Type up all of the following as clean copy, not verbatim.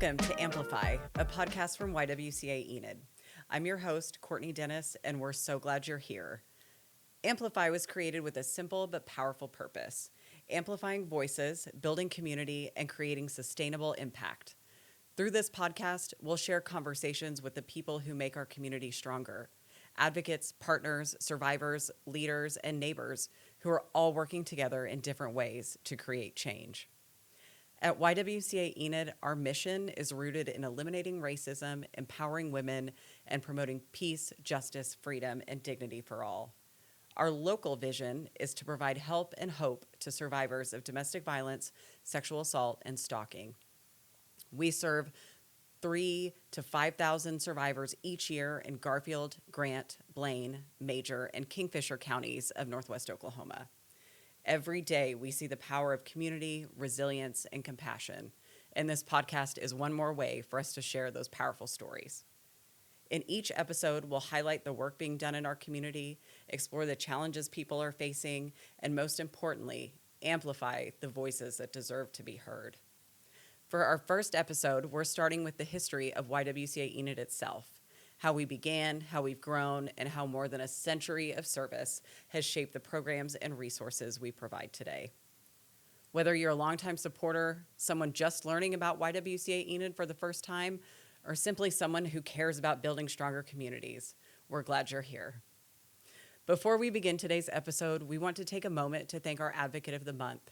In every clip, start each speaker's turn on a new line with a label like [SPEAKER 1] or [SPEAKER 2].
[SPEAKER 1] Welcome to Amplify, a podcast from YWCA Enid. I'm your host, Courtney Dennis, and we're so glad you're here. Amplify was created with a simple but powerful purpose: amplifying voices, building community, and creating sustainable impact. Through this podcast, we'll share conversations with the people who make our community stronger: advocates, partners, survivors, leaders, and neighbors who are all working together in different ways to create change. At YWCA Enid, our mission is rooted in eliminating racism, empowering women, and promoting peace, justice, freedom, and dignity for all. Our local vision is to provide help and hope to survivors of domestic violence, sexual assault, and stalking. We serve 3,000 to 5,000 survivors each year in Garfield, Grant, Blaine, Major, and Kingfisher counties of Northwest Oklahoma. Every day, we see the power of community, resilience, and compassion, and this podcast is one more way for us to share those powerful stories. In each episode, we'll highlight the work being done in our community, explore the challenges people are facing, and most importantly, amplify the voices that deserve to be heard. For our first episode, we're starting with the history of YWCA Enid itself: how we began, how we've grown, and how more than a century of service has shaped the programs and resources we provide today. Whether you're a longtime supporter, someone just learning about YWCA Enid for the first time, or simply someone who cares about building stronger communities, we're glad you're here. Before we begin today's episode, we want to take a moment to thank our Advocate of the Month,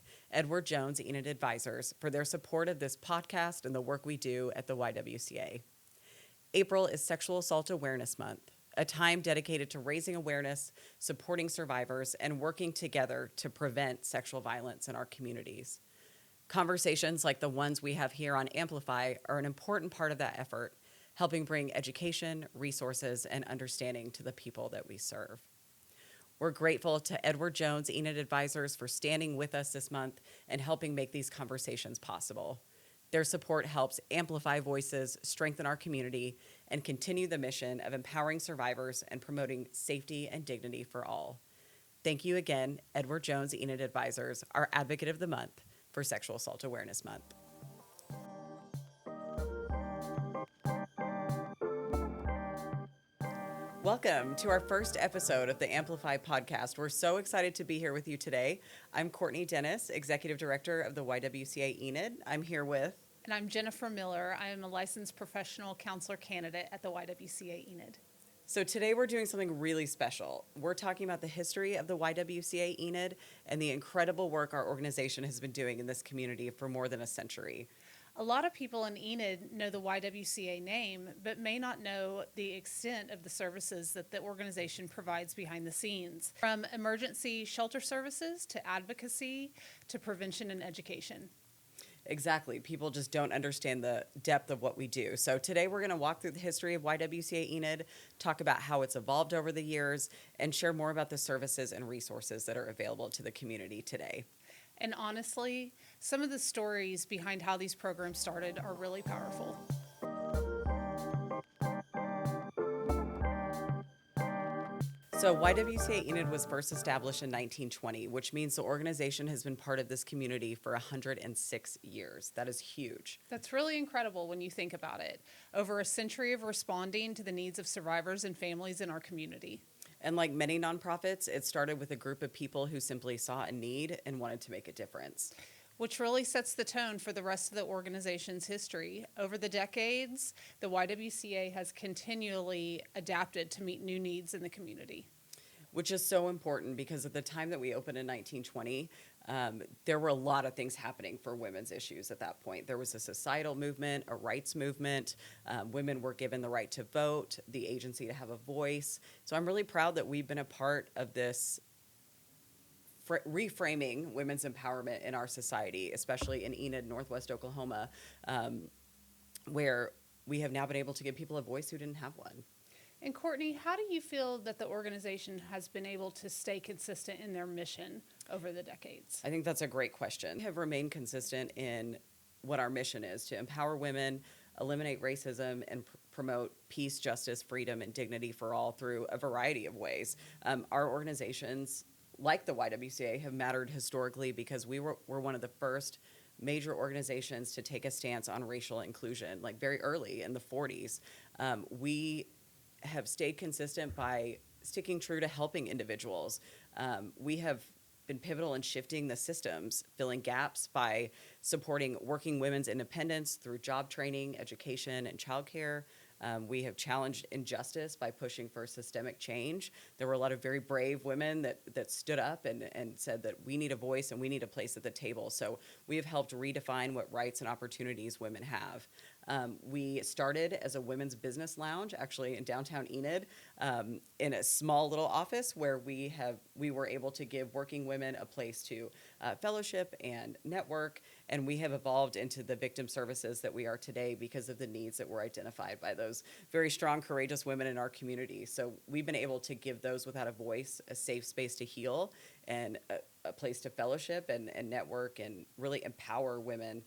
[SPEAKER 1] Jones Enid Advisors, for their support of this podcast and the work we do at the YWCA. April is Sexual Assault Awareness Month, a time dedicated to raising awareness, supporting survivors, and working together to prevent sexual violence in our communities. Conversations like the ones we have here on Amplify are an important part of that effort, helping bring education, resources, and understanding to the people that we serve. We're grateful to Jones Enid Advisors for standing with us this month and helping make these conversations possible. Their support helps amplify voices, strengthen our community, and continue the mission of empowering survivors and promoting safety and dignity for all. Thank you again, Jones Enid Advisors, our Advocate of the Month for Sexual Assault Awareness Month. Welcome to our first episode of the Amplify podcast. We're so excited to be here with you today. I'm Courtney Dennis, Executive Director of the YWCA Enid. I'm here with...
[SPEAKER 2] And I'm Jennifer Miller. I am a licensed professional counselor candidate at the YWCA Enid.
[SPEAKER 1] So today we're doing something really special. We're talking about the history of the YWCA Enid and the incredible work our organization has been doing in this community for more than a century.
[SPEAKER 2] A lot of people in Enid know the YWCA name, but may not know the extent of the services that the organization provides behind the scenes, from emergency shelter services to advocacy to prevention and education.
[SPEAKER 1] Exactly. People just don't understand the depth of what we do. So today we're going to walk through the history of YWCA Enid, talk about how it's evolved over the years, and share more about the services and resources that are available to the community today.
[SPEAKER 2] And honestly, some of the stories behind how these programs started are really powerful.
[SPEAKER 1] So YWCA Enid was first established in 1920, which means the organization has been part of this community for 106 years. That is huge.
[SPEAKER 2] That's really incredible when you think about it. Over a century of responding to the needs of survivors and families in our community.
[SPEAKER 1] And like many nonprofits, it started with a group of people who simply saw a need and wanted to make a difference.
[SPEAKER 2] Which really sets the tone for the rest of the organization's history. Over the decades, the YWCA has continually adapted to meet new needs in the community.
[SPEAKER 1] Which is so important because at the time that we opened in 1920, there were a lot of things happening for women's issues at that point. There was a societal movement, a rights movement. Women were given the right to vote, the agency to have a voice. So I'm really proud that we've been a part of this reframing women's empowerment in our society, especially in Enid, Northwest Oklahoma, where we have now been able to give people a voice who didn't have one.
[SPEAKER 2] And Courtney, how do you feel that the organization has been able to stay consistent in their mission over the decades?
[SPEAKER 1] I think that's a great question. We have remained consistent in what our mission is: to empower women, eliminate racism, and promote peace, justice, freedom, and dignity for all through a variety of ways. Our organizations, like the YWCA, have mattered historically because we're one of the first major organizations to take a stance on racial inclusion, like very early in the 40s. We have stayed consistent by sticking true to helping individuals. We have been pivotal in shifting the systems, filling gaps by supporting working women's independence through job training, education, and childcare. We have challenged injustice by pushing for systemic change. There were a lot of very brave women that stood up and said that we need a voice and we need a place at the table. So we have helped redefine what rights and opportunities women have. We started as a women's business lounge, actually in downtown Enid, in a small little office where we were able to give working women a place to fellowship and network, and we have evolved into the victim services that we are today because of the needs that were identified by those very strong, courageous women in our community. So we've been able to give those without a voice a safe space to heal and a place to fellowship and network and really empower women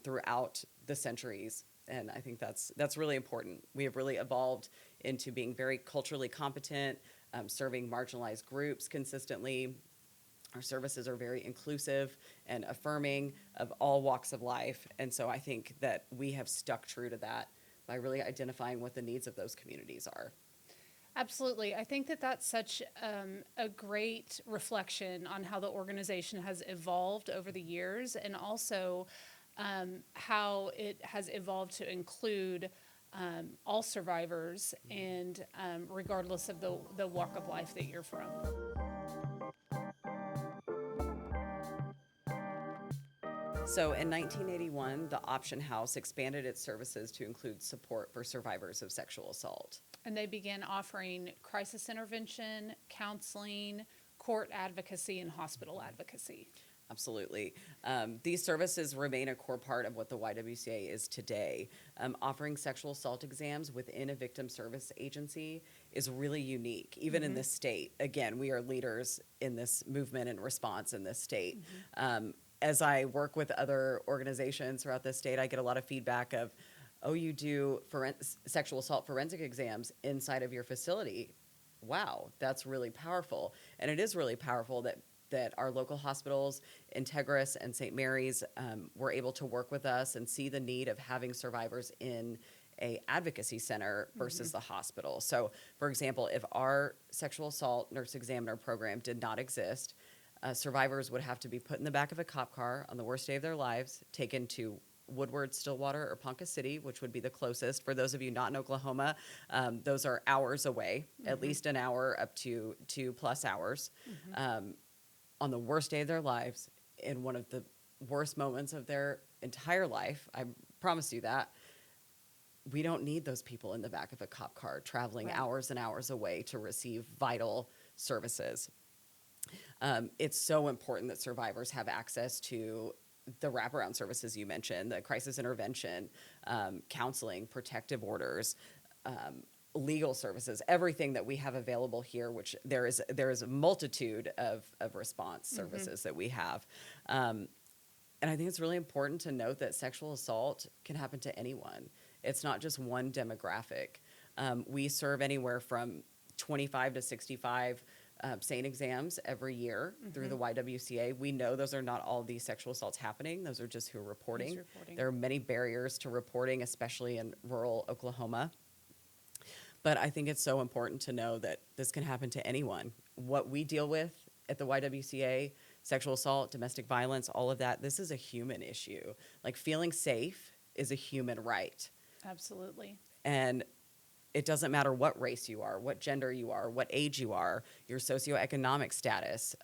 [SPEAKER 1] throughout the centuries. And I think that's really important. We have really evolved into being very culturally competent, serving marginalized groups consistently. Our services are very inclusive and affirming of all walks of life. And so I think that we have stuck true to that by really identifying what the needs of those communities are.
[SPEAKER 2] Absolutely. I think that that's such a great reflection on how the organization has evolved over the years, and also how it has evolved to include all survivors, and regardless of the walk of life that you're from.
[SPEAKER 1] So in 1981, the Option House expanded its services to include support for survivors of sexual assault.
[SPEAKER 2] And they began offering crisis intervention, counseling, court advocacy, and hospital advocacy.
[SPEAKER 1] Absolutely. These services remain a core part of what the YWCA is today. Offering sexual assault exams within a victim service agency is really unique, even in this state. Again, we are leaders in this movement and response in this state. As I work with other organizations throughout the state, I get a lot of feedback of, oh, you do sexual assault forensic exams inside of your facility. Wow, that's really powerful. And it is really powerful that our local hospitals, Integris and St. Mary's, were able to work with us and see the need of having survivors in a advocacy center versus the hospital. So, for example, if our sexual assault nurse examiner program did not exist, survivors would have to be put in the back of a cop car on the worst day of their lives, taken to Woodward, Stillwater, or Ponca City, which would be the closest. For those of you not in Oklahoma, those are hours away, at least an hour up to 2+ hours, on the worst day of their lives, in one of the worst moments of their entire life. I promise you that. We don't need those people in the back of a cop car traveling hours and hours away to receive vital services. It's so important that survivors have access to the wraparound services you mentioned, the crisis intervention, counseling, protective orders, legal services, everything that we have available here, which there is a multitude of response services that we have. And I think it's really important to note that sexual assault can happen to anyone. It's not just one demographic. We serve anywhere from 25 to 65 SAAM exams every year through the YWCA. We know those are not all these sexual assaults happening. Those are just who are reporting. There are many barriers to reporting, especially in rural Oklahoma. But I think it's so important to know that this can happen to anyone. What we deal with at the YWCA, sexual assault, domestic violence, all of that, this is a human issue. Like, feeling safe is a human right.
[SPEAKER 2] Absolutely.
[SPEAKER 1] And it doesn't matter what race you are, what gender you are, what age you are, your socioeconomic status.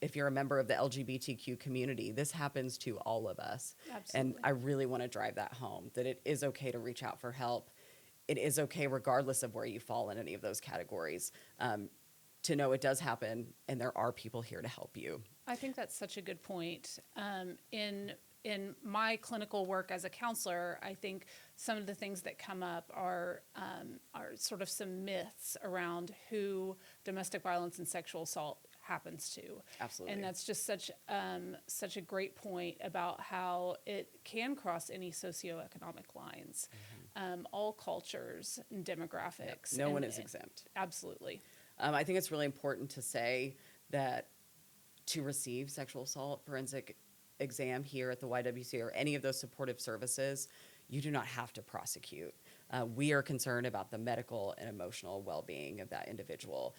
[SPEAKER 1] If you're a member of the LGBTQ community, this happens to all of us.
[SPEAKER 2] Absolutely.
[SPEAKER 1] And I really want to drive that home, that it is okay to reach out for help. It is okay, regardless of where you fall in any of those categories, to know it does happen, and there are people here to help you.
[SPEAKER 2] I think that's such a good point. In my clinical work as a counselor, I think some of the things that come up are sort of some myths around who domestic violence and sexual assault happens to.
[SPEAKER 1] Absolutely.
[SPEAKER 2] And that's just such a great point about how it can cross any socioeconomic lines, all cultures and demographics.
[SPEAKER 1] No one is exempt.
[SPEAKER 2] Absolutely.
[SPEAKER 1] I think it's really important to say that to receive sexual assault forensic exam here at the YWCA or any of those supportive services, you do not have to prosecute. We are concerned about the medical and emotional well-being of that individual.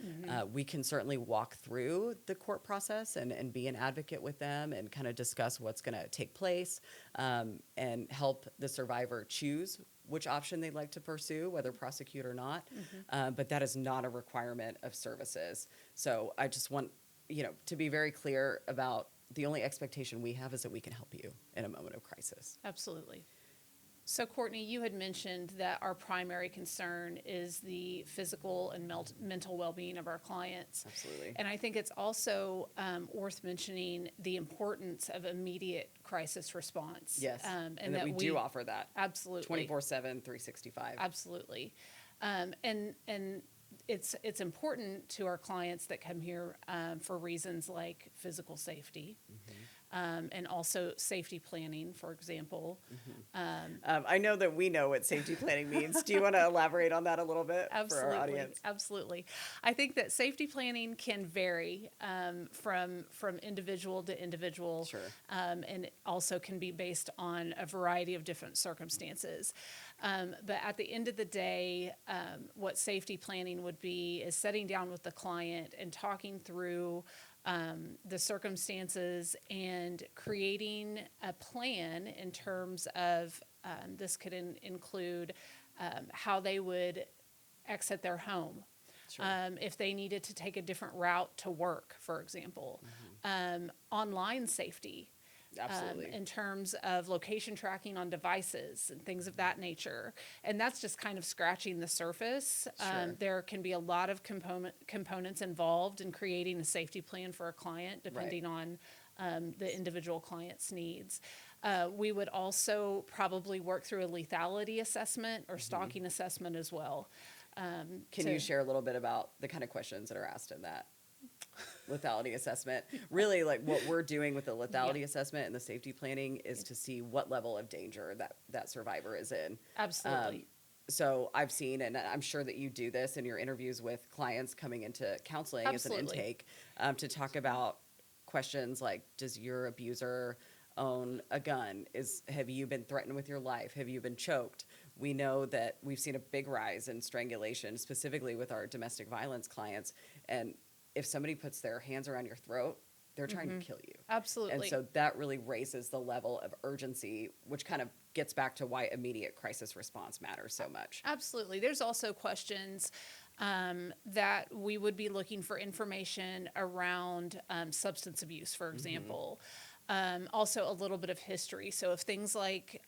[SPEAKER 1] We can certainly walk through the court process and be an advocate with them and kind of discuss what's going to take place, and help the survivor choose which option they'd like to pursue, whether prosecute or not. But that is not a requirement of services. So I just want, to be very clear about the only expectation we have is that we can help you in a moment of crisis.
[SPEAKER 2] Absolutely. So, Courtney, you had mentioned that our primary concern is the physical and mental well-being of our clients.
[SPEAKER 1] Absolutely.
[SPEAKER 2] And I think it's also worth mentioning the importance of immediate crisis response.
[SPEAKER 1] Yes, and that we do offer that.
[SPEAKER 2] Absolutely.
[SPEAKER 1] 24/7, 365.
[SPEAKER 2] Absolutely. And it's important to our clients that come here for reasons like physical safety. And also safety planning, for example.
[SPEAKER 1] I know that we know what safety planning means. Do you want to elaborate on that a little bit for our audience?
[SPEAKER 2] Absolutely. I think that safety planning can vary from individual to individual.
[SPEAKER 1] Sure.
[SPEAKER 2] And it also can be based on a variety of different circumstances. But at the end of the day, what safety planning would be is sitting down with the client and talking through the circumstances and creating a plan in terms of this could include how they would exit their home.
[SPEAKER 1] Sure.
[SPEAKER 2] If they needed to take a different route to work, for example. Online safety.
[SPEAKER 1] Absolutely.
[SPEAKER 2] In terms of location tracking on devices and things of that nature. And that's just kind of scratching the surface.
[SPEAKER 1] Sure.
[SPEAKER 2] There can be a lot of components involved in creating a safety plan for a client, depending on the individual client's needs. We would also probably work through a lethality assessment or stalking assessment as well.
[SPEAKER 1] Can you share a little bit about the kind of questions that are asked in that lethality assessment? Really, like what we're doing with the lethality assessment and the safety planning is to see what level of danger that survivor is in.
[SPEAKER 2] Absolutely.
[SPEAKER 1] So I've seen, and I'm sure that you do this in your interviews with clients coming into counseling
[SPEAKER 2] Absolutely.
[SPEAKER 1] as an intake, to talk about questions like, does your abuser own a gun? Have you been threatened with your life? Have you been choked? We know that we've seen a big rise in strangulation, specifically with our domestic violence clients. And if somebody puts their hands around your throat, they're trying to kill you.
[SPEAKER 2] Absolutely.
[SPEAKER 1] And so that really raises the level of urgency, which kind of gets back to why immediate crisis response matters so much.
[SPEAKER 2] Absolutely. There's also questions that we would be looking for information around substance abuse, for example. Also a little bit of history. So if things like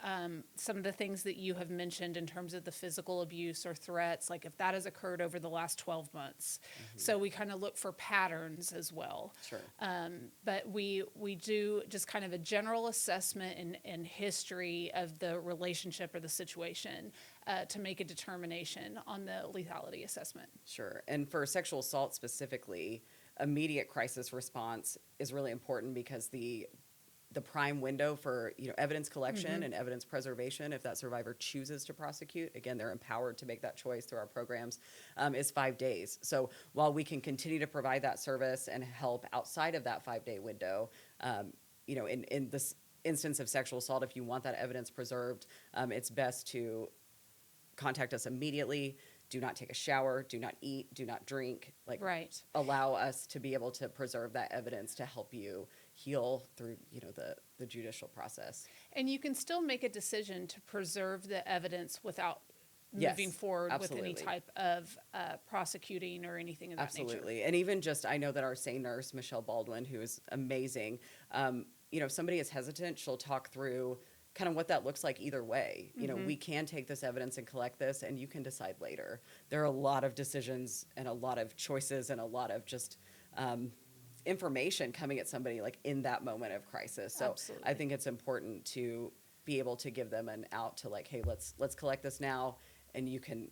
[SPEAKER 2] some of the things that you have mentioned in terms of the physical abuse or threats, like if that has occurred over the last 12 months. So we kind of look for patterns as well.
[SPEAKER 1] Sure.
[SPEAKER 2] But we do just kind of a general assessment and history of the relationship or the situation to make a determination on the lethality assessment.
[SPEAKER 1] Sure. And for sexual assault specifically, immediate crisis response is really important because the prime window for evidence collection and evidence preservation, if that survivor chooses to prosecute, again, they're empowered to make that choice through our programs, is 5 days. So while we can continue to provide that service and help outside of that 5-day window, in this instance of sexual assault, if you want that evidence preserved, it's best to contact us immediately. Do not take a shower, do not eat, do not drink.
[SPEAKER 2] Right.
[SPEAKER 1] Allow us to be able to preserve that evidence to help you heal through, the judicial process.
[SPEAKER 2] And you can still make a decision to preserve the evidence without
[SPEAKER 1] Yes,
[SPEAKER 2] moving forward
[SPEAKER 1] absolutely.
[SPEAKER 2] with any type of prosecuting or anything of that
[SPEAKER 1] Absolutely.
[SPEAKER 2] nature.
[SPEAKER 1] And even just, I know that our SAAM nurse, Michelle Baldwin, who is amazing, if somebody is hesitant, she'll talk through kind of what that looks like either way. We can take this evidence and collect this, and you can decide later. There are a lot of decisions and a lot of choices and a lot of just information coming at somebody like in that moment of crisis. So
[SPEAKER 2] Absolutely.
[SPEAKER 1] I think it's important to be able to give them an out to like, hey, let's collect this now, and you can,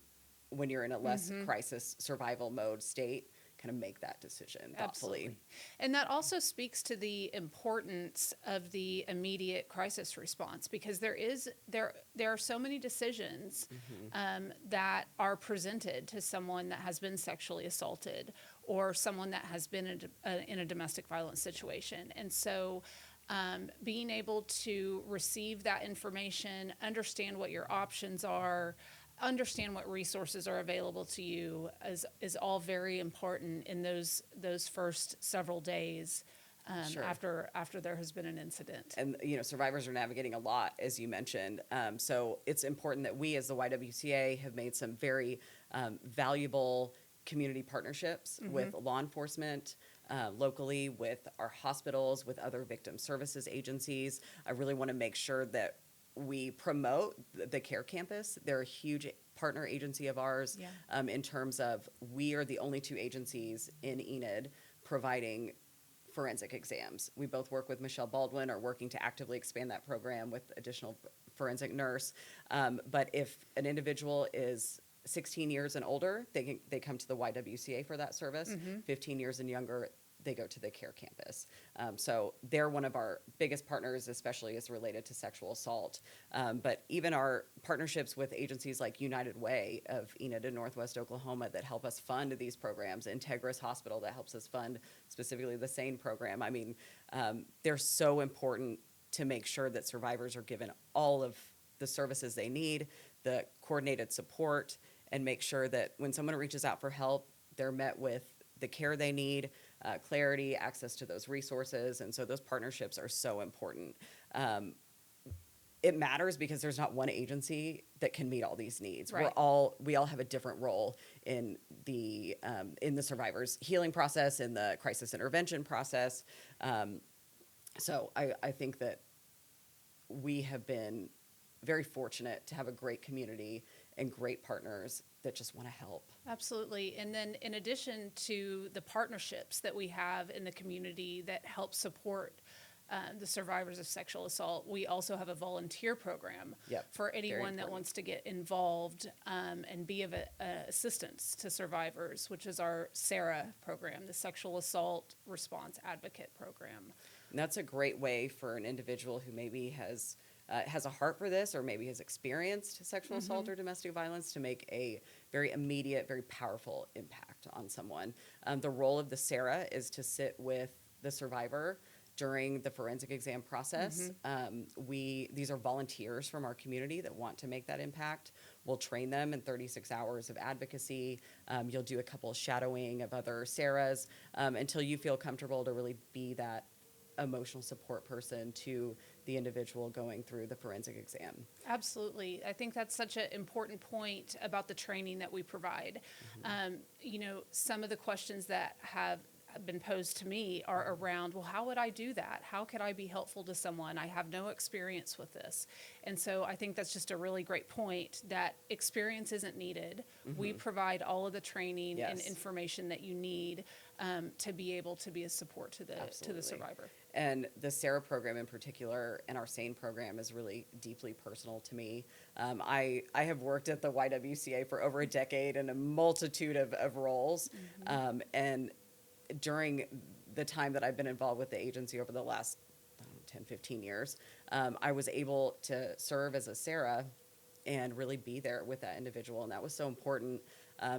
[SPEAKER 1] when you're in a less crisis survival mode state, kind of make that decision thoughtfully.
[SPEAKER 2] Absolutely. And that also speaks to the importance of the immediate crisis response, because there are so many decisions that are presented to someone that has been sexually assaulted or someone that has been in a domestic violence situation. And so being able to receive that information, understand what your options are, understand what resources are available to you is all very important in those first several days
[SPEAKER 1] Sure.
[SPEAKER 2] after there has been an incident.
[SPEAKER 1] And survivors are navigating a lot, as you mentioned. So it's important that we, as the YWCA, have made some very valuable community partnerships with law enforcement, locally, with our hospitals, with other victim services agencies. I really want to make sure that we promote the Care Campus. They're a huge partner agency of ours.
[SPEAKER 2] Yeah.
[SPEAKER 1] In terms of, we are the only two agencies in Enid providing forensic exams. We both work with Michelle Baldwin, are working to actively expand that program with additional forensic nurse. But if an individual is 16 years and older, they come to the YWCA for that service. 15 years and younger, they go to the Care Campus. So they're one of our biggest partners, especially as related to sexual assault. But even our partnerships with agencies like United Way of Enid in Northwest Oklahoma that help us fund these programs, Integris Hospital that helps us fund specifically the SANE program. I mean, they're so important to make sure that survivors are given all of the services they need, the coordinated support, and make sure that when someone reaches out for help, they're met with the care they need, clarity, access to those resources. And so those partnerships are so important. It matters because there's not one agency that can meet all these needs.
[SPEAKER 2] Right.
[SPEAKER 1] We all have a different role in the survivor's healing process, in the crisis intervention process. So I think that we have been very fortunate to have a great community and great partners that just want to help.
[SPEAKER 2] Absolutely. And then in addition to the partnerships that we have in the community that help support the survivors of sexual assault, we also have a volunteer program for anyone that wants to get involved and be of assistance to survivors, which is our SARA program, the Sexual Assault Response Advocate Program.
[SPEAKER 1] And that's a great way for an individual who maybe has a heart for this, or maybe has experienced sexual assault or domestic violence, to make a very immediate, very powerful impact on someone. The role of the SARA is to sit with the survivor during the forensic exam process. These are volunteers from our community that want to make that impact. We'll train them in 36 hours of advocacy. You'll do a couple of shadowing of other SARAs until you feel comfortable to really be that emotional support person to the individual going through the forensic exam.
[SPEAKER 2] Absolutely. I think that's such an important point about the training that we provide. Some of the questions that have been posed to me are around, well, how would I do that? How could I be helpful to someone? I have no experience with this. And so I think that's just a really great point, that experience isn't needed. We provide all of the training and information that you need to be able to be a support to the survivor.
[SPEAKER 1] And the SARA program in particular, and our SANE program, is really deeply personal to me. I have worked at the YWCA for over a decade in a multitude of roles. And during the time that I've been involved with the agency over the last 10, 15 years, I was able to serve as a SARA and really be there with that individual. And that was so important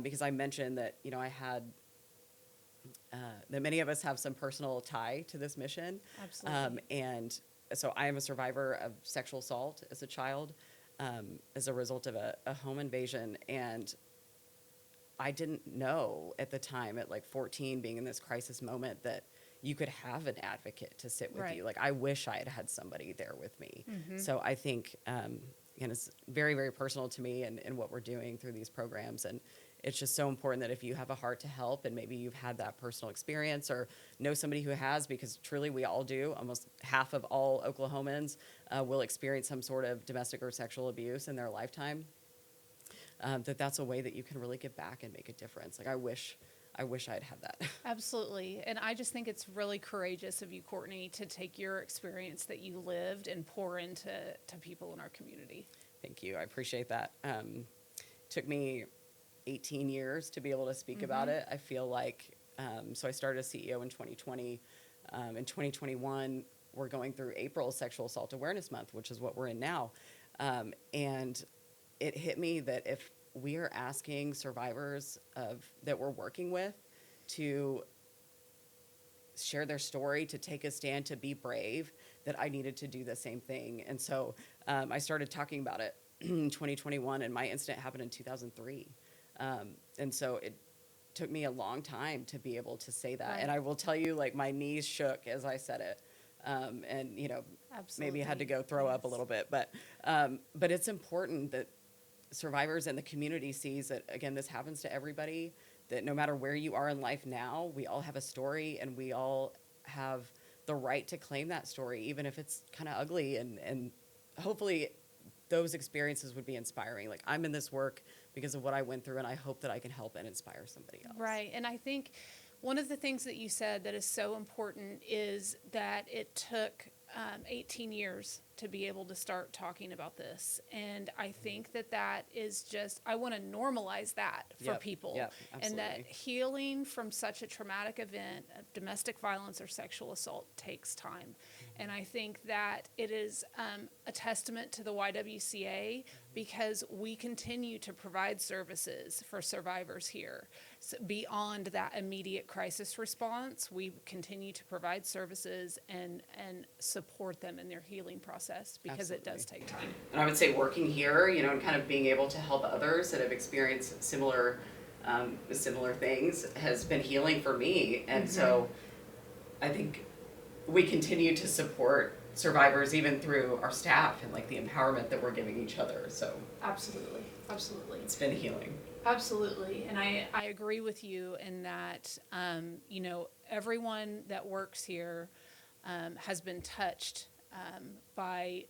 [SPEAKER 1] because I mentioned that, I had that many of us have some personal tie to this mission.
[SPEAKER 2] Absolutely.
[SPEAKER 1] And so I am a survivor of sexual assault as a child, as a result of a home invasion. And I didn't know at the time, at like 14, being in this crisis moment, that you could have an advocate to sit with you. Like, I wish I had had somebody there with me. So I think, it's very, very personal to me and what we're doing through these programs. And it's just so important that if you have a heart to help, and maybe you've had that personal experience or know somebody who has, because truly we all do, almost half of all Oklahomans will experience some sort of domestic or sexual abuse in their lifetime, that's a way that you can really give back and make a difference. Like, I wish I'd had that.
[SPEAKER 2] Absolutely. And I just think it's really courageous of you, Courtney, to take your experience that you lived and pour into people in our community.
[SPEAKER 1] Thank you. I appreciate that. Took me 18 years to be able to speak about it. I feel like, so I started as CEO in 2020. In 2021, we're going through April Sexual Assault Awareness Month, which is what we're in now. And it hit me that if we are asking survivors that we're working with to share their story, to take a stand, to be brave, that I needed to do the same thing. And so I started talking about it in 2021, and my incident happened in 2003. And so it took me a long time to be able to say that.
[SPEAKER 2] Right.
[SPEAKER 1] And I will tell you, like, my knees shook as I said it. And, you know, maybe had to go throw up a little bit. But it's important that survivors and the community sees that, again, this happens to everybody, that no matter where you are in life now, we all have a story, and we all have the right to claim that story, even if it's kind of ugly. And hopefully those experiences would be inspiring. Like, I'm in this work because of what I went through, and I hope that I can help and inspire somebody else.
[SPEAKER 2] Right. And I think one of the things that you said that is so important is that it took 18 years to be able to start talking about this. And I think that is just, I want to normalize that for people.
[SPEAKER 1] Yep,
[SPEAKER 2] and that
[SPEAKER 1] absolutely.
[SPEAKER 2] healing from such a traumatic event of domestic violence or sexual assault takes time. And I think that it is a testament to the YWCA, because we continue to provide services for survivors here. So beyond that immediate crisis response, we continue to provide services and support them in their healing process, because it does take time.
[SPEAKER 1] And I would say working here, you know, and kind of being able to help others that have experienced similar things has been healing for me. And so I think we continue to support survivors even through our staff and like the empowerment that we're giving each other. So
[SPEAKER 2] Absolutely.
[SPEAKER 1] it's been healing.
[SPEAKER 2] Absolutely. And I agree with you in that, you know, everyone that works here has been touched by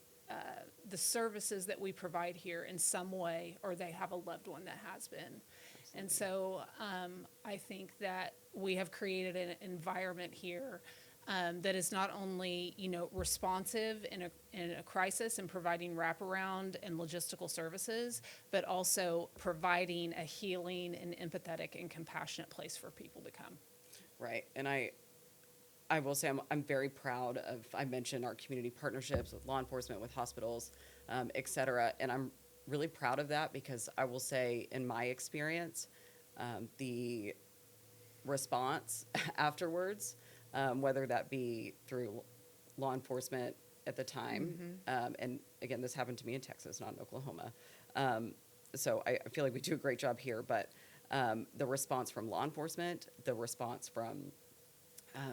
[SPEAKER 2] the services that we provide here in some way, or they have a loved one that has been. Absolutely. And so I think that we have created an environment here that is not only, you know, responsive in a crisis and providing wraparound and logistical services, but also providing a healing and empathetic and compassionate place for people to come.
[SPEAKER 1] Right. And I will say I'm very proud of, I mentioned our community partnerships with law enforcement, with hospitals, et cetera. And I'm really proud of that, because I will say, in my experience, the response afterwards, whether that be through law enforcement at the time, and again, this happened to me in Texas, not in Oklahoma. So I feel like we do a great job here, but the response from law enforcement, the response from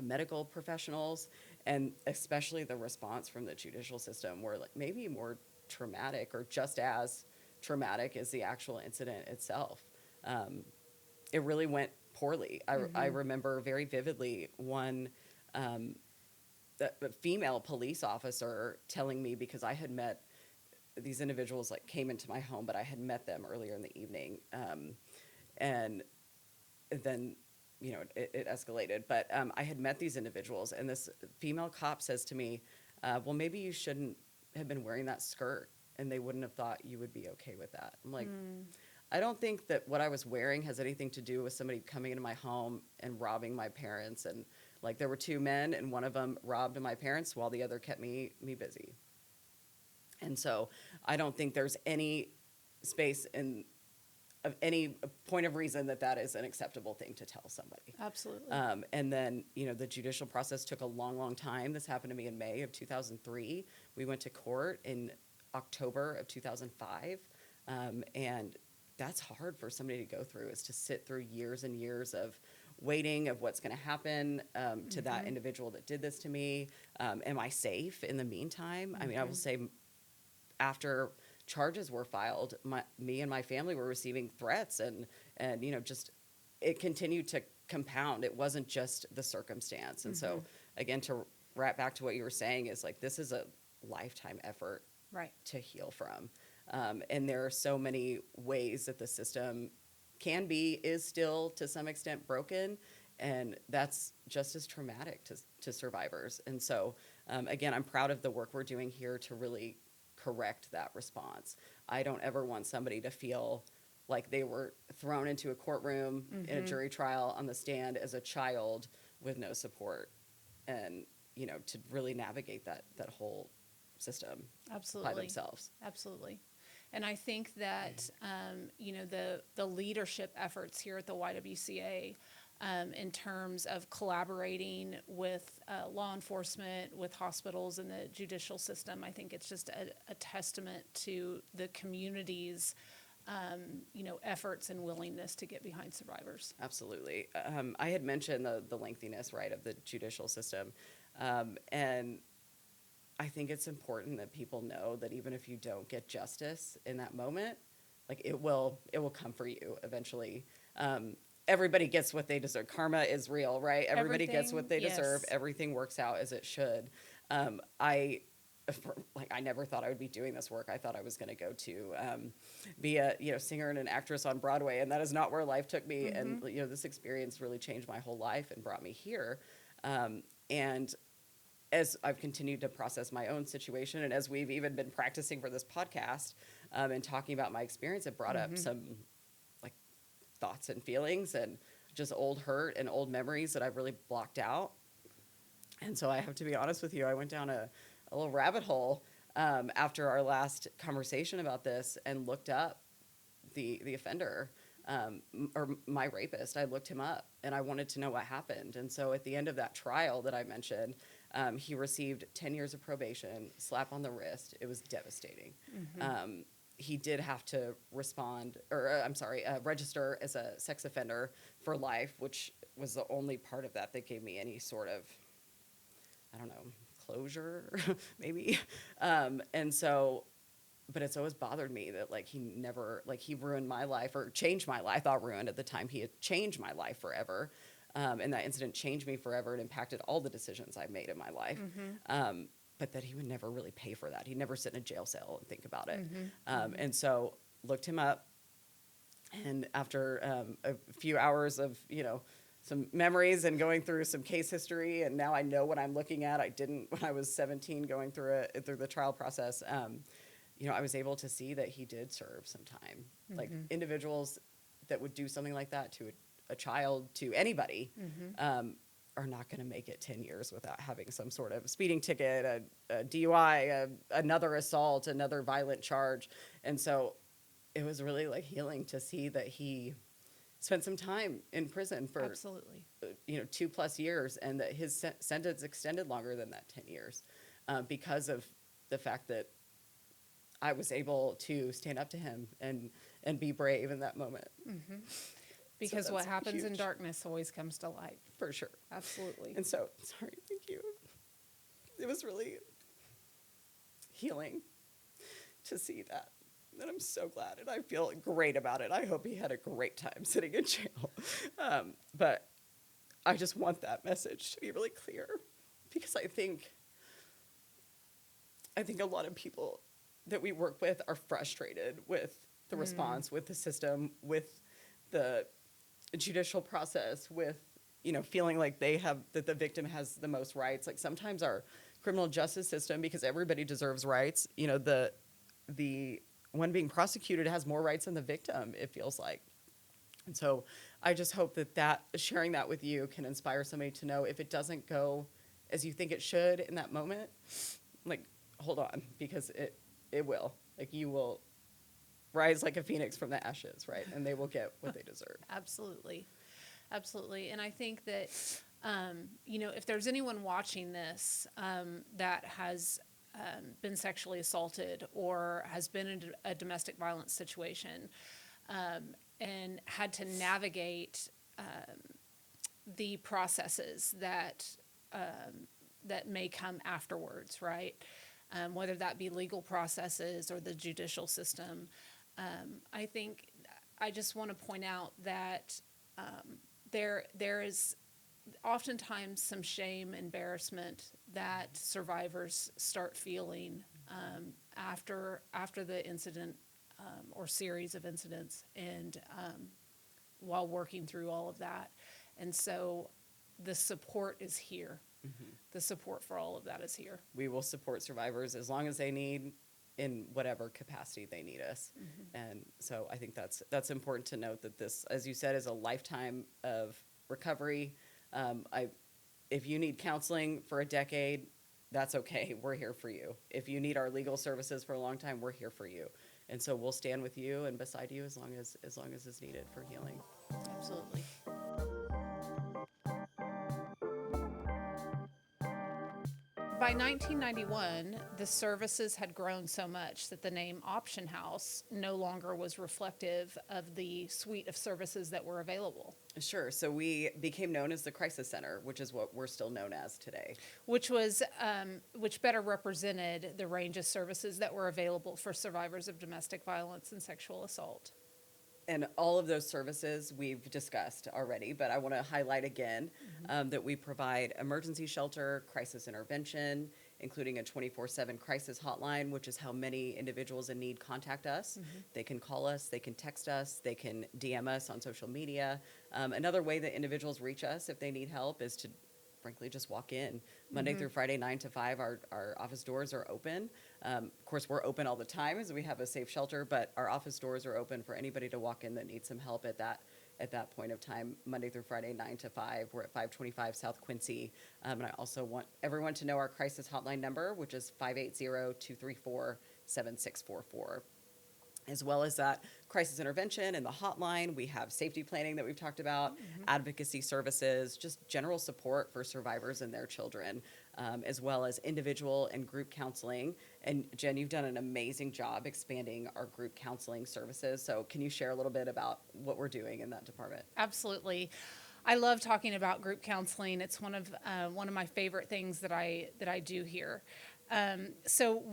[SPEAKER 1] medical professionals, and especially the response from the judicial system, were like maybe more traumatic or just as traumatic as the actual incident itself. It really went poorly. I remember very vividly one the female police officer telling me, because I had met these individuals, like came into my home, but I had met them earlier in the evening, and then, you know, it escalated. But I had met these individuals, and this female cop says to me, well, maybe you shouldn't have been wearing that skirt, and they wouldn't have thought you would be okay with that. I'm like, I don't think that what I was wearing has anything to do with somebody coming into my home and robbing my parents. And like, there were two men, and one of them robbed my parents while the other kept me busy. And so I don't think there's any space of any point of reason that is an acceptable thing to tell somebody.
[SPEAKER 2] Absolutely.
[SPEAKER 1] And then, you know, the judicial process took a long, long time. This happened to me in May of 2003. We went to court in October of 2005. And that's hard for somebody to go through, is to sit through years and years of waiting of what's going to happen to that individual that did this to me. Am I safe in the meantime? I mean, I will say, after charges were filed, me and my family were receiving threats, and you know, just it continued to compound. It wasn't just the circumstance. And so again, to wrap back to what you were saying, is like, this is a lifetime effort to heal from. And there are so many ways that the system is still to some extent broken, and that's just as traumatic to survivors. And so again, I'm proud of the work we're doing here to really correct that response. I don't ever want somebody to feel like they were thrown into a courtroom in a jury trial on the stand as a child with no support, and, you know, to really navigate that whole system by themselves.
[SPEAKER 2] Absolutely. And I think that, you know, the leadership efforts here at the YWCA in terms of collaborating with law enforcement, with hospitals and the judicial system. I think it's just a testament to the community's efforts and willingness to get behind survivors.
[SPEAKER 1] Absolutely. I had mentioned the lengthiness, right, of the judicial system. And I think it's important that people know that even if you don't get justice in that moment, like it will come for you eventually. Everybody gets what they deserve. Karma is real, right? Everybody gets what they deserve. Everything works out as it should. I never thought I would be doing this work. I thought I was going to go to be a singer and an actress on Broadway, and that is not where life took me. And this experience really changed my whole life and brought me here. And as I've continued to process my own situation, and as we've even been practicing for this podcast and talking about my experience, it brought up some like thoughts and feelings and just old hurt and old memories that I've really blocked out. And so I have to be honest with you, I went down a little rabbit hole after our last conversation about this and looked up the offender or my rapist. I looked him up and I wanted to know what happened. And so at the end of that trial that I mentioned, he received 10 years of probation, slap on the wrist. It was devastating. He did have to register as a sex offender for life, which was the only part of that gave me any sort of, I don't know, closure, maybe. And so, but it's always bothered me that he ruined my life or changed my life. I thought ruined at the time. He had changed my life forever. And that incident changed me forever and impacted all the decisions I've made in my life. But that he would never really pay for that. He'd never sit in a jail cell and think about it. And so looked him up. And after a few hours of, some memories and going through some case history, and now I know what I'm looking at. I didn't when I was 17 going through the trial process. I was able to see that he did serve some time. Like individuals that would do something like that to a child, to anybody, are not going to make it 10 years without having some sort of speeding ticket, a DUI, another assault, another violent charge. And so it was really like healing to see that he spent some time in prison for
[SPEAKER 2] Absolutely.
[SPEAKER 1] 2+ years, and that his sentence extended longer than that 10 years because of the fact that I was able to stand up to him and be brave in that moment.
[SPEAKER 2] Because
[SPEAKER 1] So
[SPEAKER 2] what
[SPEAKER 1] that's
[SPEAKER 2] happens in
[SPEAKER 1] huge.
[SPEAKER 2] darkness always comes to light.
[SPEAKER 1] For sure.
[SPEAKER 2] Absolutely.
[SPEAKER 1] And so, sorry, thank you. It was really healing to see that. And I'm so glad, and I feel great about it. I hope he had a great time sitting in jail. But I just want that message to be really clear, because I think a lot of people that we work with are frustrated with the response, with the system, with the judicial process, with feeling like that the victim has the most rights. Like sometimes our criminal justice system, because everybody deserves rights, the one being prosecuted has more rights than the victim, it feels like. And so I just hope that sharing that with you can inspire somebody to know, if it doesn't go as you think it should in that moment, like, hold on, because it will. Like, you will rise like a phoenix from the ashes, right? And they will get what they deserve.
[SPEAKER 2] Absolutely. Absolutely. And I think that, if there's anyone watching this that has been sexually assaulted or has been in a domestic violence situation and had to navigate the processes that may come afterwards, right? Whether that be legal processes or the judicial system. I just want to point out that there is oftentimes some shame, embarrassment that survivors start feeling after the incident or series of incidents, and while working through all of that. And so the support is here. The support for all of that is here.
[SPEAKER 1] We will support survivors as long as they need, in whatever capacity they need us. And so I think that's important to note, that this, as you said, is a lifetime of recovery. If you need counseling for a decade, that's okay. We're here for you. If you need our legal services for a long time, we're here for you. And so we'll stand with you and beside you as long as is needed for healing.
[SPEAKER 2] Absolutely. By 1991, the services had grown so much that the name Option House no longer was reflective of the suite of services that were available.
[SPEAKER 1] Sure. So we became known as the Crisis Center, which is what we're still known as today.
[SPEAKER 2] Which better represented the range of services that were available for survivors of domestic violence and sexual assault.
[SPEAKER 1] And all of those services we've discussed already, but I want to highlight again that we provide emergency shelter, crisis intervention, including a 24/7 crisis hotline, which is how many individuals in need contact us. They can call us, they can text us, they can DM us on social media. Another way that individuals reach us if they need help is to frankly just walk in. Monday through Friday, 9 to 5, our office doors are open. Of course, we're open all the time as we have a safe shelter, but our office doors are open for anybody to walk in that needs some help at that point of time, Monday through Friday, 9 to 5. We're at 525 South Quincy. And I also want everyone to know our crisis hotline number, which is 580-234-7644. As well as that crisis intervention and the hotline, we have safety planning that we've talked about, advocacy services, just general support for survivors and their children, as well as individual and group counseling. And Jen, you've done an amazing job expanding our group counseling services. So can you share a little bit about what we're doing in that department?
[SPEAKER 2] Absolutely. I love talking about group counseling. It's one of my favorite things that I do here. So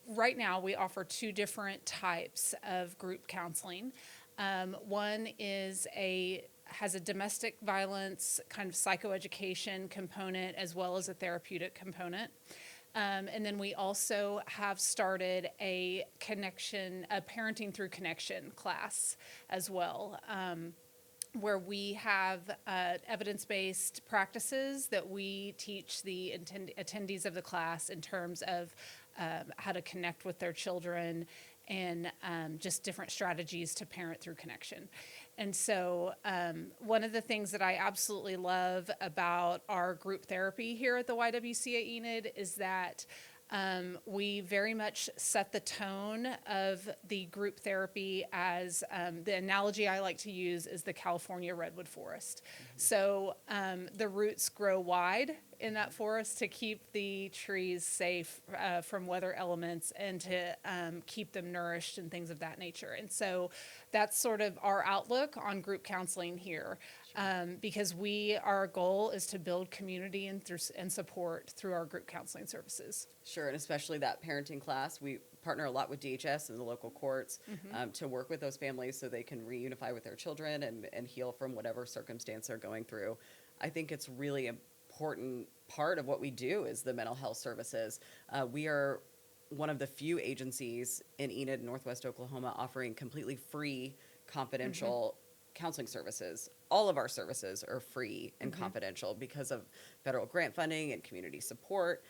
[SPEAKER 2] right now we offer two different types of group counseling. One has a domestic violence kind of psychoeducation component as well as a therapeutic component. And then we also have started a parenting through connection class as well, where we have evidence-based practices that we teach the attendees of the class in terms of how to connect with their children and just different strategies to parent through connection. And so one of the things that I absolutely love about our group therapy here at the YWCA Enid is that we very much set the tone of the group therapy as the analogy I like to use is the California redwood forest. So the roots grow wide in that forest to keep the trees safe from weather elements and to keep them nourished and things of that nature. And so that's sort of our outlook on group counseling here, because our goal is to build community and support through our group counseling services.
[SPEAKER 1] Sure, and especially that parenting class. We partner a lot with DHS and the local courts to work with those families so they can reunify with their children and heal from whatever circumstance they're going through. I think it's really important part of what we do is the mental health services. We are one of the few agencies in Enid, Northwest Oklahoma, offering completely free, confidential counseling services. All of our services are free and confidential because of federal grant funding and community support.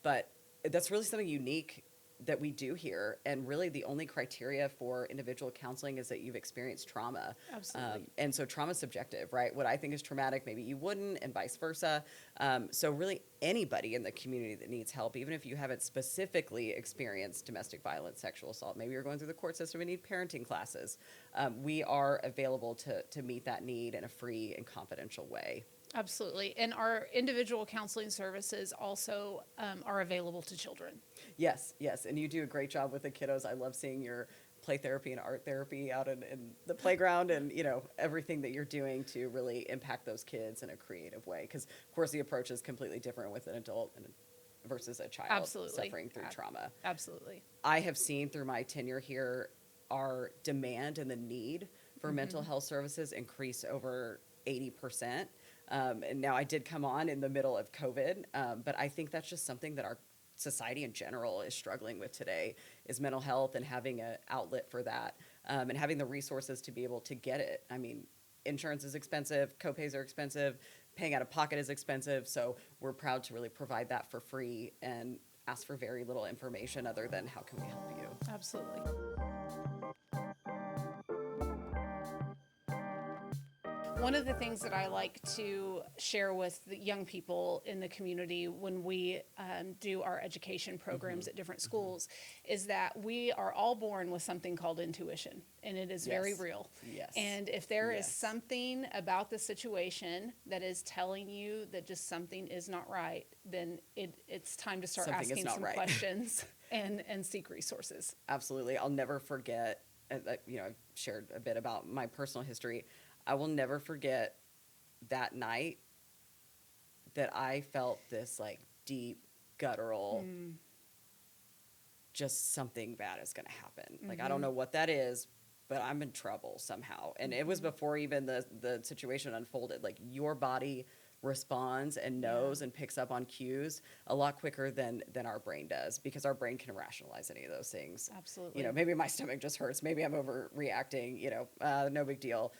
[SPEAKER 1] But that's really something unique that we do here. And really the only criteria for individual counseling is that you've experienced trauma.
[SPEAKER 2] Absolutely.
[SPEAKER 1] And so trauma is subjective, right? What I think is traumatic, maybe you wouldn't, and vice versa. So really anybody in the community that needs help, even if you haven't specifically experienced domestic violence, sexual assault, maybe you're going through the court system and need parenting classes, we are available to meet that need in a free and confidential way.
[SPEAKER 2] Absolutely. And our individual counseling services also are available to children.
[SPEAKER 1] Yes. And you do a great job with the kiddos. I love seeing your play therapy and art therapy out in the playground and, everything that you're doing to really impact those kids in a creative way. Because, of course, the approach is completely different with an adult versus a child suffering through trauma.
[SPEAKER 2] Absolutely.
[SPEAKER 1] I have seen through my tenure here our demand and the need for mental health services increase over 80%. And now I did come on in the middle of COVID, but I think that's just something that our society in general is struggling with today is mental health and having an outlet for that and having the resources to be able to get it. I mean, insurance is expensive, copays are expensive, paying out of pocket is expensive. So we're proud to really provide that for free and ask for very little information other than how can we help you?
[SPEAKER 2] One of the things that I like to share with the young people in the community when we do our education programs at different schools is that we are all born with something called intuition, and it is very
[SPEAKER 1] Yes.
[SPEAKER 2] real.
[SPEAKER 1] Yes.
[SPEAKER 2] And if there is
[SPEAKER 1] Yes.
[SPEAKER 2] something about the situation that is telling you that just something is not right, then it's time to start
[SPEAKER 1] Something is
[SPEAKER 2] asking
[SPEAKER 1] not
[SPEAKER 2] some
[SPEAKER 1] right.
[SPEAKER 2] questions and seek resources.
[SPEAKER 1] Absolutely. I'll never forget, I've shared a bit about my personal history. I will never forget that night that I felt this like deep, guttural, just something bad is going to happen. Like, I don't know what that is, but I'm in trouble somehow. And it was before even the situation unfolded. Like, your body responds and knows and picks up on cues a lot quicker than our brain does, because our brain can rationalize any of those things.
[SPEAKER 2] Absolutely.
[SPEAKER 1] Maybe my stomach just hurts. Maybe I'm overreacting, no big deal.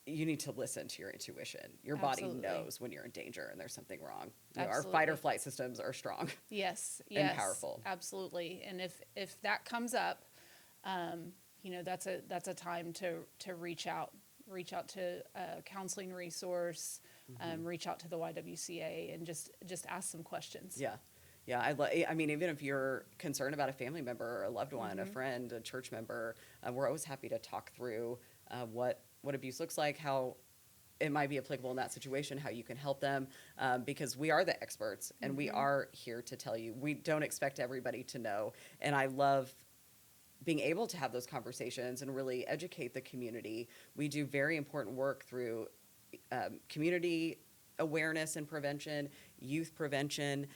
[SPEAKER 1] You need to listen to your intuition. Your body
[SPEAKER 2] Absolutely.
[SPEAKER 1] knows when you're in danger and there's something wrong. Our fight or
[SPEAKER 2] Absolutely.
[SPEAKER 1] flight systems are strong.
[SPEAKER 2] Yes,
[SPEAKER 1] And
[SPEAKER 2] yes,
[SPEAKER 1] powerful.
[SPEAKER 2] absolutely. And if that comes up, that's a time to reach out to a counseling resource, reach out to the YWCA, and just ask some questions.
[SPEAKER 1] Yeah. Yeah. Even if you're concerned about a family member or a loved one, a friend, a church member, we're always happy to talk through what abuse looks like, how it might be applicable in that situation, how you can help them, because we are the experts and we are here to tell you. We don't expect everybody to know. And I love being able to have those conversations and really educate the community. We do very important work through community awareness and prevention, youth prevention.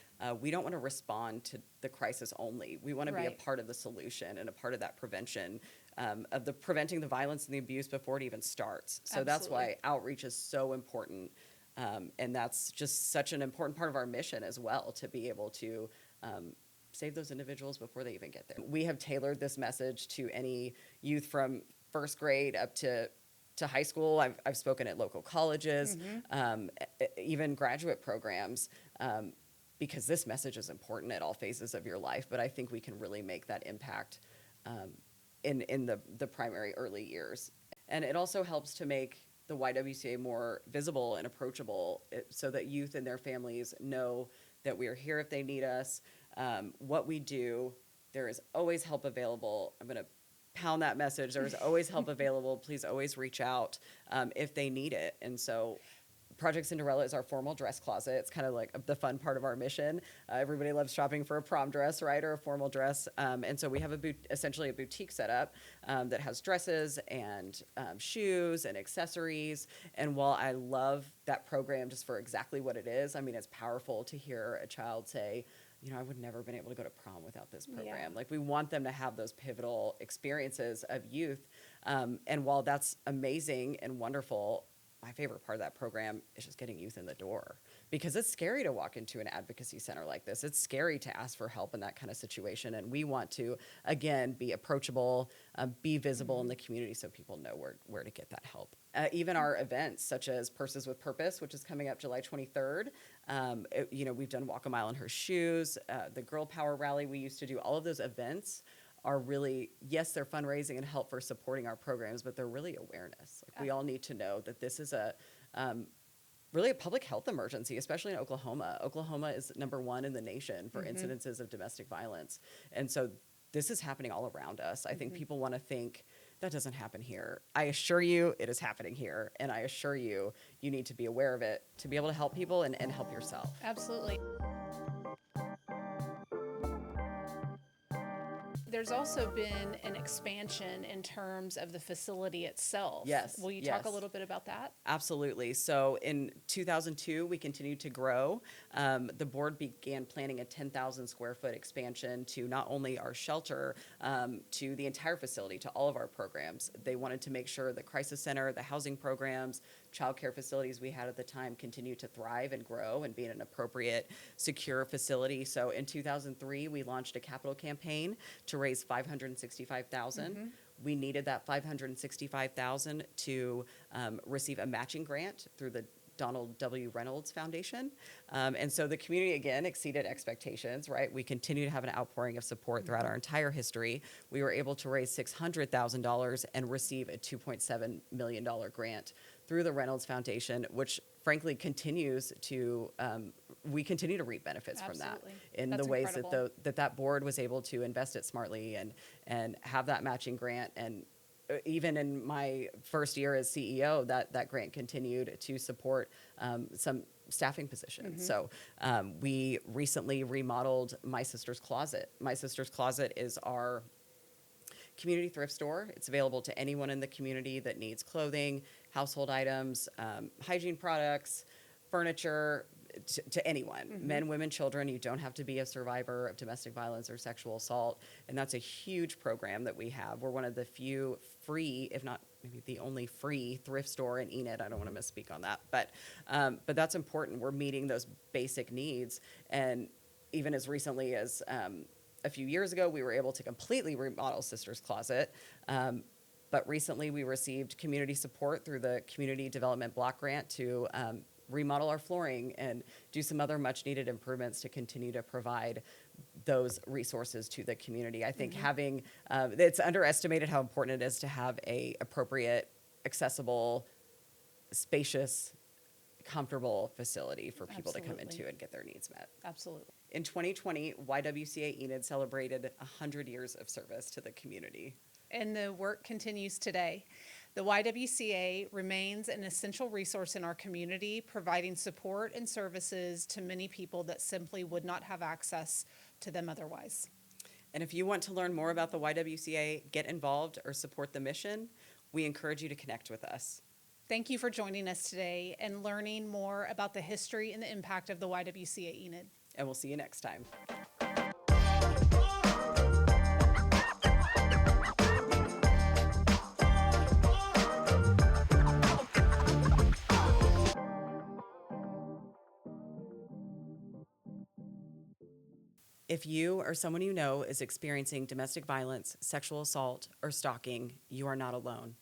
[SPEAKER 1] We don't want to respond to the crisis only. We want to be a
[SPEAKER 2] Right.
[SPEAKER 1] part of the solution and a part of that prevention, of the preventing the violence and the abuse before it even starts. So that's why outreach is so important. And that's just such an important part of our mission as well, to be able to save those individuals before they even get there. We have tailored this message to any youth from first grade up to high school. I've spoken at local colleges, even graduate programs, because this message is important at all phases of your life. But I think we can really make that impact in the primary early years. And it also helps to make the YWCA more visible and approachable, so that youth and their families know that we are here if they need us. What we do, there is always help available. I'm going to pound that message. There is always help available. Please always reach out if they need it. And so Project Cinderella is our formal dress closet. It's kind of like the fun part of our mission. Everybody loves shopping for a prom dress, right, or a formal dress. And so we have essentially a boutique setup that has dresses and shoes and accessories. And while I love that program just for exactly what it is, it's powerful to hear a child say, I would never have been able to go to prom without this program.
[SPEAKER 2] Yeah.
[SPEAKER 1] Like, we want them to have those pivotal experiences of youth. And while that's amazing and wonderful, my favorite part of that program is just getting youth in the door, because it's scary to walk into an advocacy center like this. It's scary to ask for help in that kind of situation. And we want to, again, be approachable, be visible in the community, so people know where to get that help. Even our events, such as Purses with Purpose, which is coming up July 23rd. We've done Walk a Mile in Her Shoes, the Girl Power Rally we used to do. All of those events are really, yes, they're fundraising and help for supporting our programs, but they're really awareness. Like, we all need to know that this is really a public health emergency, especially in Oklahoma. Oklahoma is #1 in the nation for incidences of domestic violence. And so this is happening all around us. I think people want to think that doesn't happen here. I assure you it is happening here. And I assure you, you need to be aware of it to be able to help people and help yourself.
[SPEAKER 2] Absolutely. There's also been an expansion in terms of the facility itself.
[SPEAKER 1] Yes,
[SPEAKER 2] Will you talk a
[SPEAKER 1] yes.
[SPEAKER 2] little bit about that?
[SPEAKER 1] Absolutely. So in 2002, we continued to grow. The board began planning a 10,000 square foot expansion to not only our shelter, to the entire facility, to all of our programs. They wanted to make sure the crisis center, the housing programs, childcare facilities we had at the time continue to thrive and grow and be in an appropriate, secure facility. So in 2003, we launched a capital campaign to raise $565,000. We needed that $565,000 to receive a matching grant through the Donald W. Reynolds Foundation. And so the community, again, exceeded expectations, right? We continue to have an outpouring of support throughout our entire history. We were able to raise $600,000 and receive a $2.7 million grant through the Reynolds Foundation, which frankly continues to, we continue to reap benefits from that
[SPEAKER 2] Absolutely.
[SPEAKER 1] in
[SPEAKER 2] That's
[SPEAKER 1] the ways
[SPEAKER 2] incredible.
[SPEAKER 1] that board was able to invest it smartly and have that matching grant. And even in my first year as CEO, that grant continued to support some staffing positions. So we recently remodeled My Sister's Closet. My Sister's Closet is our community thrift store. It's available to anyone in the community that needs clothing, household items, hygiene products, furniture, to anyone, men, women, children. You don't have to be a survivor of domestic violence or sexual assault. And that's a huge program that we have. We're one of the few free, if not maybe the only free thrift store in Enid. I don't want to misspeak on that, but that's important. We're meeting those basic needs. And even as recently as a few years ago, we were able to completely remodel Sister's Closet. But recently we received community support through the Community Development Block Grant to remodel our flooring and do some other much needed improvements to continue to provide those resources to the community. I think having, it's underestimated how important it is to have a appropriate, accessible, spacious, comfortable facility for people to come into and get their needs met.
[SPEAKER 2] Absolutely.
[SPEAKER 1] In 2020, YWCA Enid celebrated 100 years of service to the community.
[SPEAKER 2] And the work continues today. The YWCA remains an essential resource in our community, providing support and services to many people that simply would not have access to them otherwise.
[SPEAKER 1] And if you want to learn more about the YWCA, get involved, or support the mission, we encourage you to connect with us.
[SPEAKER 2] Thank you for joining us today and learning more about the history and the impact of the YWCA Enid.
[SPEAKER 1] And we'll see you next time. If you or someone you know is experiencing domestic violence, sexual assault, or stalking, you are not alone.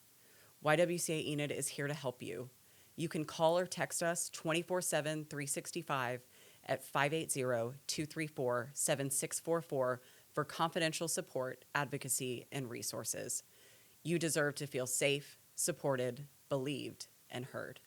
[SPEAKER 1] YWCA Enid is here to help you. You can call or text us 24/7, 365 at 580-234-7644 for confidential support, advocacy, and resources. You deserve to feel safe, supported, believed, and heard.